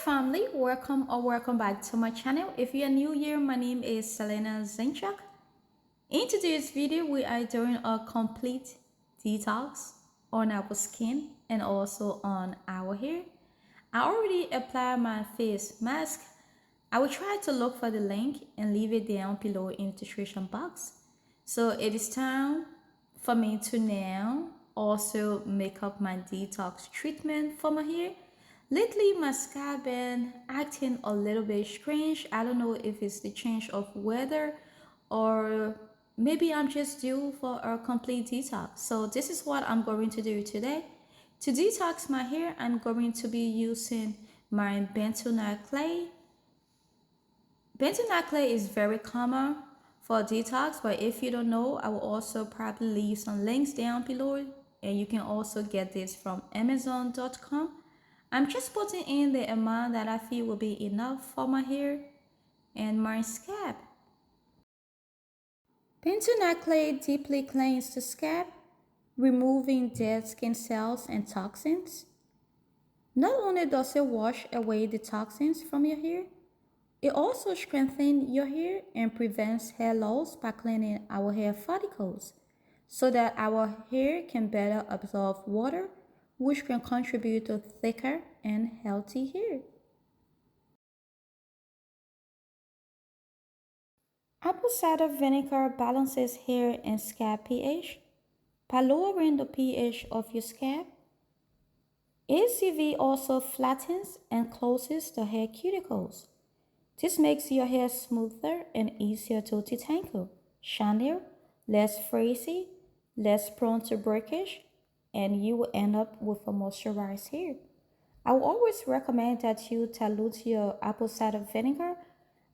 family, welcome or welcome back to my channel. If you're new here, my name is Selina Zinchuk. In today's video, we are doing a complete detox on our skin and also on our hair. I already applied my face mask. I will try to look for the link and leave it down below in the description box. So it is time for me to now also make up my detox treatment for my hair. Lately, my scalp been acting a little bit strange. I don't know if it's the change of weather or maybe I'm just due for a complete detox. So this is what I'm going to do today. To detox my hair, I'm going to be using my bentonite clay. Bentonite clay is very common for detox, but if you don't know, I will also probably leave some links down below, and you can also get this from Amazon.com. I'm just putting in the amount that I feel will be enough for my hair and my scalp. Bentonite clay deeply cleans the scalp, removing dead skin cells and toxins. Not only does it wash away the toxins from your hair, it also strengthens your hair and prevents hair loss by cleaning our hair follicles so that our hair can better absorb water, which can contribute to thicker and healthy hair. Apple cider vinegar balances hair and scalp pH by lowering the pH of your scalp. ACV also flattens and closes the hair cuticles. This makes your hair smoother and easier to detangle, shinier, less frizzy, less prone to breakage, and you will end up with a moisturized hair. I will always recommend that you dilute your apple cider vinegar.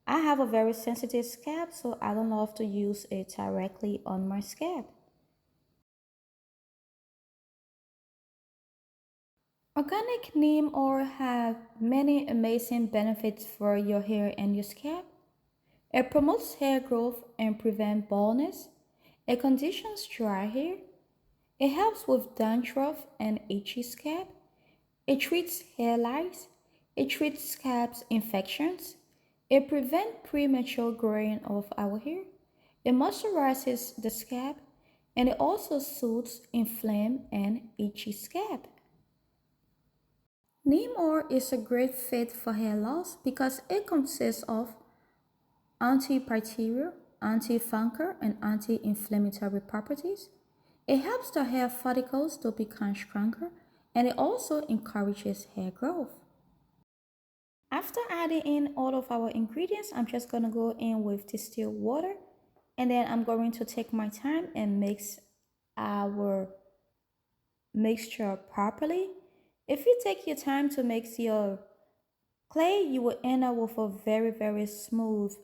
I have a very sensitive scalp, so I don't love to use it directly on my scalp. Organic neem oil have many amazing benefits for your hair and your scalp. It promotes hair growth and prevents baldness. It conditions dry hair. It helps with dandruff and itchy scalp. It treats hair lice. It treats scalp infections. It prevents premature growing of our hair. It moisturizes the scalp, and it also soothes inflamed and itchy scalp. Neem oil is a great fit for hair loss because it consists of antibacterial, antifungal, and anti-inflammatory properties. It helps the hair follicles to become stronger, and it also encourages hair growth. After adding in all of our ingredients, I'm just going to go in with distilled water, and then I'm going to take my time and mix our mixture properly. If you take your time to mix your clay, you will end up with a very smooth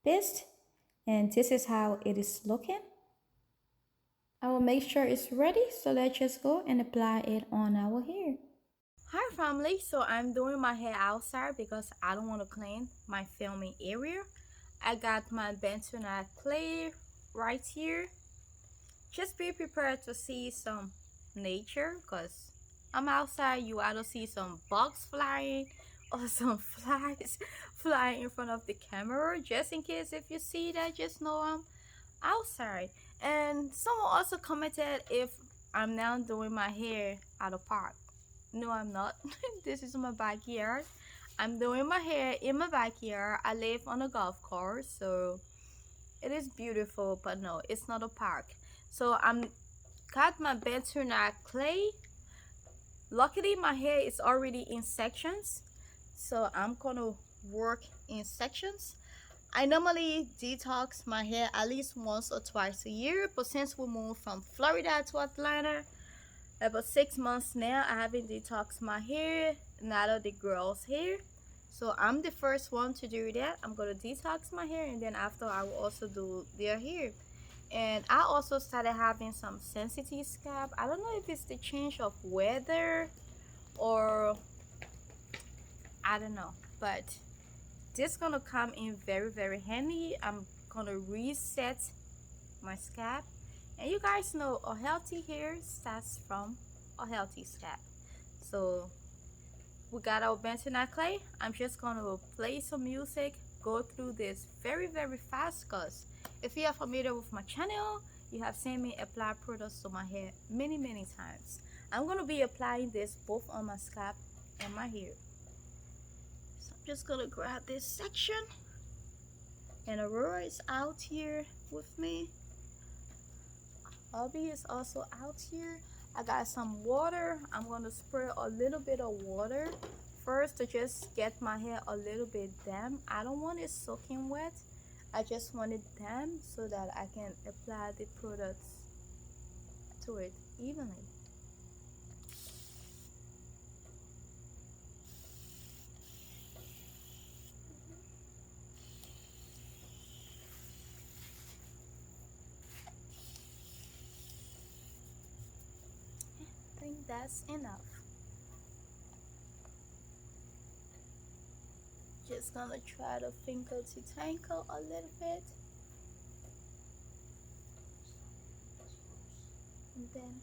paste, and this is how it is looking. Our mixture is ready, so let's just go and apply it on our hair. Hi family, so I'm doing my hair outside because I don't want to clean my filming area. I got my bentonite clay right here. Just be prepared to see some nature because I'm outside. You either see some bugs flying or some flies flying in front of the camera. Just in case if you see that, just know I'm outside. And someone also commented if I'm now doing my hair at a park. No, I'm not. This is my backyard. I'm doing my hair in my backyard. I live on a golf course, so it is beautiful, but no, it's not a park. So I'm got my bentonite clay. Luckily my hair is already in sections, so I'm gonna work in sections. I normally detox my hair at least once or twice a year, but since we moved from Florida to Atlanta about 6 months now, I haven't detoxed my hair, neither the girls' hair. So I'm the first one to do that. I'm gonna detox my hair, and then after I will also do their hair. And I also started having some sensitive scalp. I don't know if it's the change of weather or I don't know, but this gonna come in very handy. I'm gonna reset my scalp, and you guys know a healthy hair starts from a healthy scalp. So we got our bentonite clay. I'm just gonna play some music, go through this very fast, because if you are familiar with my channel, you have seen me apply products to my hair many times. I'm gonna be applying this both on my scalp and my hair. So I'm just gonna grab this section, and Aurora is out here with me. Hubby is also out here. I got some water. I'm gonna spray a little bit of water first to just get my hair a little bit damp. I don't want it soaking wet. I just want it damp so that I can apply the products to it evenly. I think that's enough. Just gonna try to finger to tangle a little bit, and then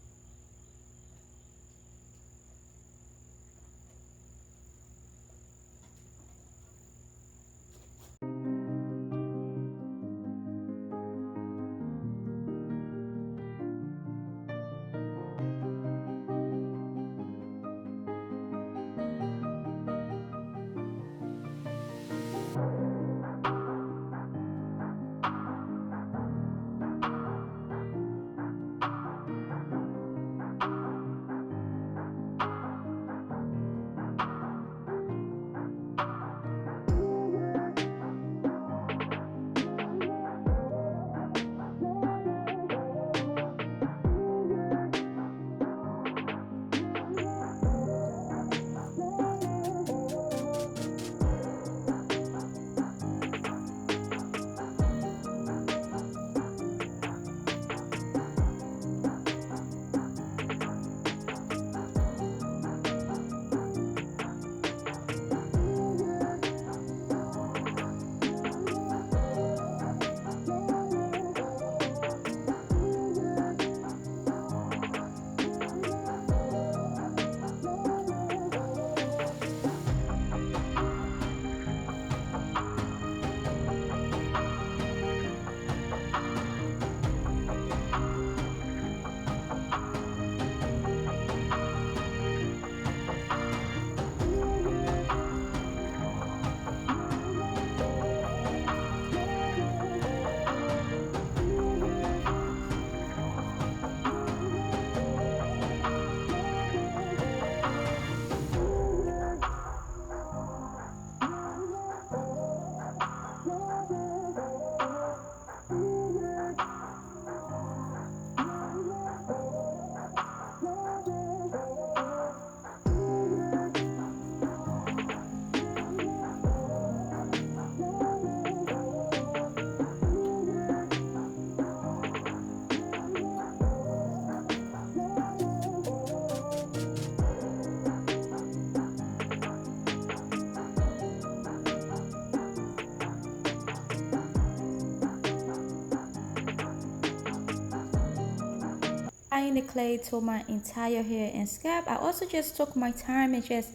applying the clay to my entire hair and scalp, I also just took my time and just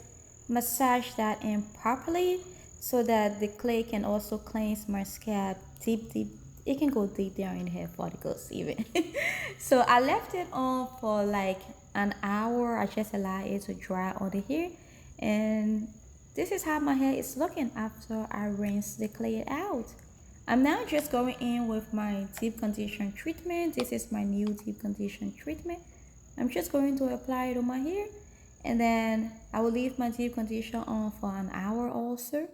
massage that in properly so that the clay can also cleanse my scalp deep. It can go deep down in the hair follicles even. So I left it on for like an hour. I just allowed it to dry on the hair, and this is how my hair is looking after I rinse the clay out. I'm now just going in with my deep condition treatment. This is my new deep condition treatment. I'm just going to apply it on my hair, and then I will leave my deep conditioner on for an hour also.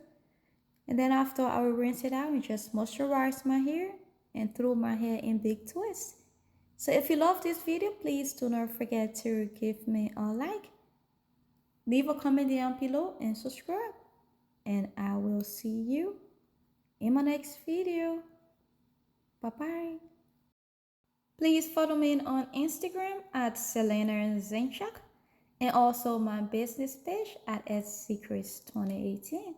And then after, I will rinse it out and just moisturize my hair and throw my hair in big twists. So if you love this video, please do not forget to give me a like, leave a comment down below, and subscribe. And I will see you in my next video. Bye bye. Please follow me on Instagram at selinazinchuk, and also my business page at secrets 2018.